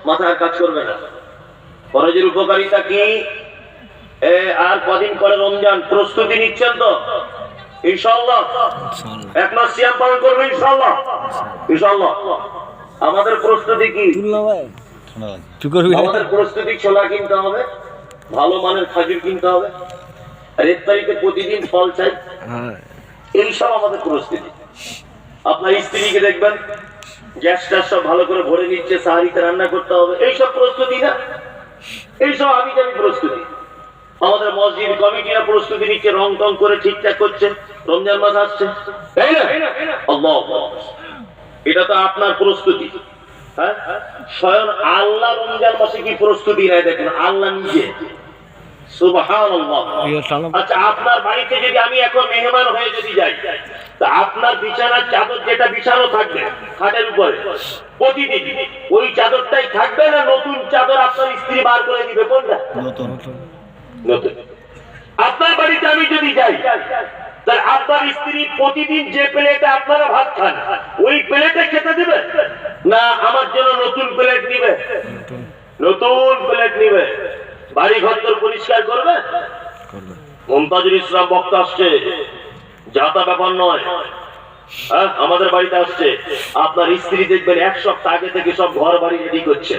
মাথায় কাজ করবে না। ফরজের উপকারিতা কি? আর কদিন পরে রমজান, প্রস্তুতি নিচ্ছেন তো ইনশাআল্লাহ? এক মাস সিয়াম পালন করবেন ইনশাআল্লাহ? ইনশাআল্লাহ। আমাদের প্রস্তুতি কি? আমাদের প্রস্তুতি ছোলা কিনতে হবে, ভালো মানের খাজুর কিনতে হবে, আর ইফতারিতে প্রতিদিন ফল চাই, এইসব আমাদের প্রস্তুতি। আপনার স্ত্রীকে দেখবেন গ্যাসটা সব ভালো করে ভরে নিচ্ছে, সাহারিতে রান্না করতে হবে, এইসব প্রস্তুতি না, এইসব আমি প্রস্তুতি। আমাদের মসজিদ কমিটিরা প্রস্তুতি নিচ্ছে, রং টং করে ঠিকঠাক করছে, রমজান মাস আসছে, তাই না? আল্লাহ, এটা তো আপনার প্রস্তুতি। হ্যাঁ, স্বয়ং আল্লাহ রমজান মাসে কি প্রস্তুতি নেয় দেখেন, আল্লাহ নিজে। সুবহানাল্লাহ। আচ্ছা, আপনার বাড়িতে যদি আমি এখন মেহমান হয়ে যদি যাই, তা আপনার বিছানার চাদর যেটা বিছানো থাকবে খাটের উপরে প্রতিদিন, ওই চাদরটাই থাকবে না নতুন চাদর আপনার স্ত্রী বার করে দিবে? কোনটা? নতুন। আপনার বাড়িতে আমি যদি যাই, তাহলে আপনার স্ত্রী প্রতিদিন যে প্লেটে আপনারা ভাত খান ওই প্লেটে খেতে দিবে না আমার জন্য নতুন প্লেট নিবে? নতুন প্লেট নিবে। বাড়ি ঘর তোর পরিষ্কার করবে। মুমতাজুল ইসলাম বক্তা আসছে, যাতা ব্যাপার নয়। হ্যাঁ, আমাদের বাড়িতে আসছে, আপনার স্ত্রী দেখবেন এক সপ্তাহ আগে থেকে সব ঘর বাড়ি রেডি করছে।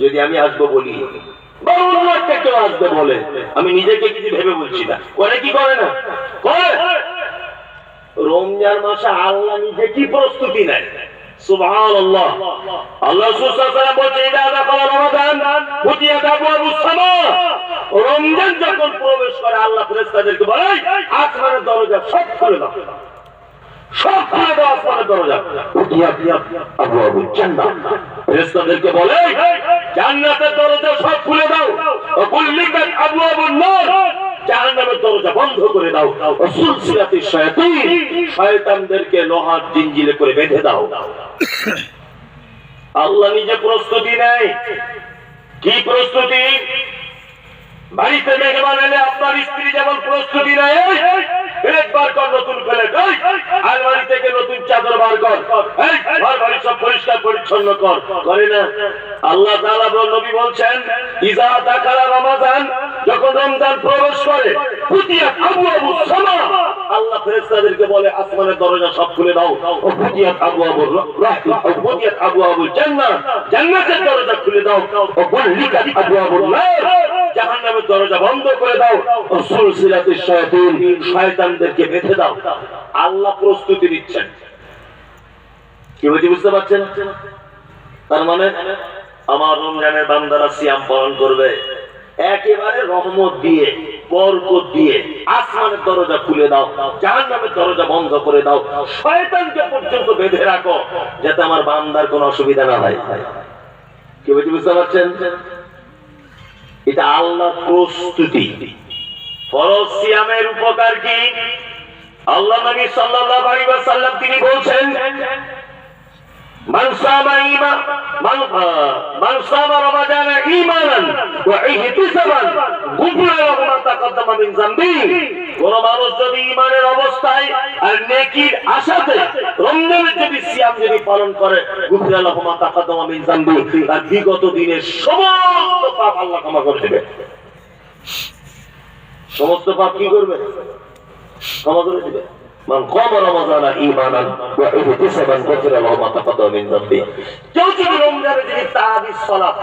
যদি আমি আসবো বলি, কেউ আসবে বলে, আমি নিজেকে কিছু ভেবে বলছি না, করে কি করে না? করে। রমজান মাসে আল্লাহ নিজে কি প্রস্তুতি নেয়? সুবহানাল্লাহ। আল্লাহ রাসূল সাল্লাল্লাহু আলাইহি ওয়াসাল্লাম বলেন, ইদা দাখালা রমাদান ফুতিহাত আবওয়াবুস সামা। রমজান যখন প্রবেশ করে আল্লাহ ফেরেশতাদেরকে বলে, আসমানের দরজা সব খুলে দাও, সব খুলে দাও, আসমানের দরজা। ফুতিহাত আবওয়াবুল জান্নাহ। ফেরেশতাদেরকে বলে, জান্নাতের দরজা সব খুলে দাও। ওয়া কুল্লিকাত আবওয়াবুন নার। জাহান্নামের দরজা বন্ধ করে দাও। সুলসিলাতিশ শায়াতিন। শয়তানদেরকে লোহার জিঞ্জিরে করে বেঁধে দাও। আল্লাহ নিজে প্রস্তুতি নেয়। কি প্রস্তুতি? বাড়িতে মেহমান এলে আপনার স্ত্রী যেমন প্রস্তুতি নেয়, প্লেট বার কর, নতুন প্লেট, আলমারি থেকে নতুন চাদর বার কর, ঘর বাড়ি সব পরিষ্কার পরিচ্ছন্ন কর, করে না? আল্লাহ তাআলা নবী বলছেন, ইজা দাখালা রমাদান, যখন রমজান প্রবেশ করে, ফুতিহাত আবওয়াবুস সামা। আল্লাহ ফেরেশতাদেরকে বলে, আসমানের দরজা সব খুলে দাও। ও ফুতিহাত আবওয়াবুর রাহমাত, ও ফুতিহাত আবওয়াবুল জান্নাহ। জান্নাতের দরজা খুলে দাও। ও কুল্লিকাত আবওয়াবুন নার। জাহান্নামের দরজা বন্ধ করে দাও। ও সুলসিলাতিশ শায়াতিন। শয়তানদেরকে বেঁধে দাও। আল্লাহ প্রস্তুতি নিচ্ছেন। কি বলছি বুঝতে পারছেন? তার মানে আমার রমজানের বান্দারা সিয়াম পালন করবে, একেবারে রহমত দিয়ে, বরকত দিয়ে আসমানের দরজা খুলে দাও, জাহান্নামের দরজা বন্ধ করে দাও, শয়তানকে পর্যন্ত বেঁধে রাখো, যাতে আমার বান্দার কোনো অসুবিধা না হয়। কি বলছি বুঝতে পারছেন? এটা আল্লাহর প্রস্তুতি। ফরজ সিয়ামের উপকার কি? আল্লাহ নবী সাল্লাল্লাহু আলাইহি ওয়াসাল্লাম তিনি বলছেন, মান সামা রমাদানা ঈমানান ওয়া ইহতিসাবান গুফিরা লাহু মা তাকাদ্দামা মিন যামবি। কোন মানুষ যদি ঈমানের অবস্থায় আর নেকির আশাতে রমজানের যদি সিয়াম যদি পালন করে, গুফিরা লাহু মা তাকাদ্দামা মিন যামবি, তার বিগত দিনের সমস্ত পাপ আল্লাহ ক্ষমা করে দেবে। সমস্ত পাপ কি করবে? ক্ষমা করে দেবে। মান কামা রমাদানা ঈমানান ওয়া ইহতিসাবান গুফিরা লাহু মা তাকাদ্দামা মিন যামবি। কেউ যদি রমজানে যদি তাহাজ্জুদ সালাত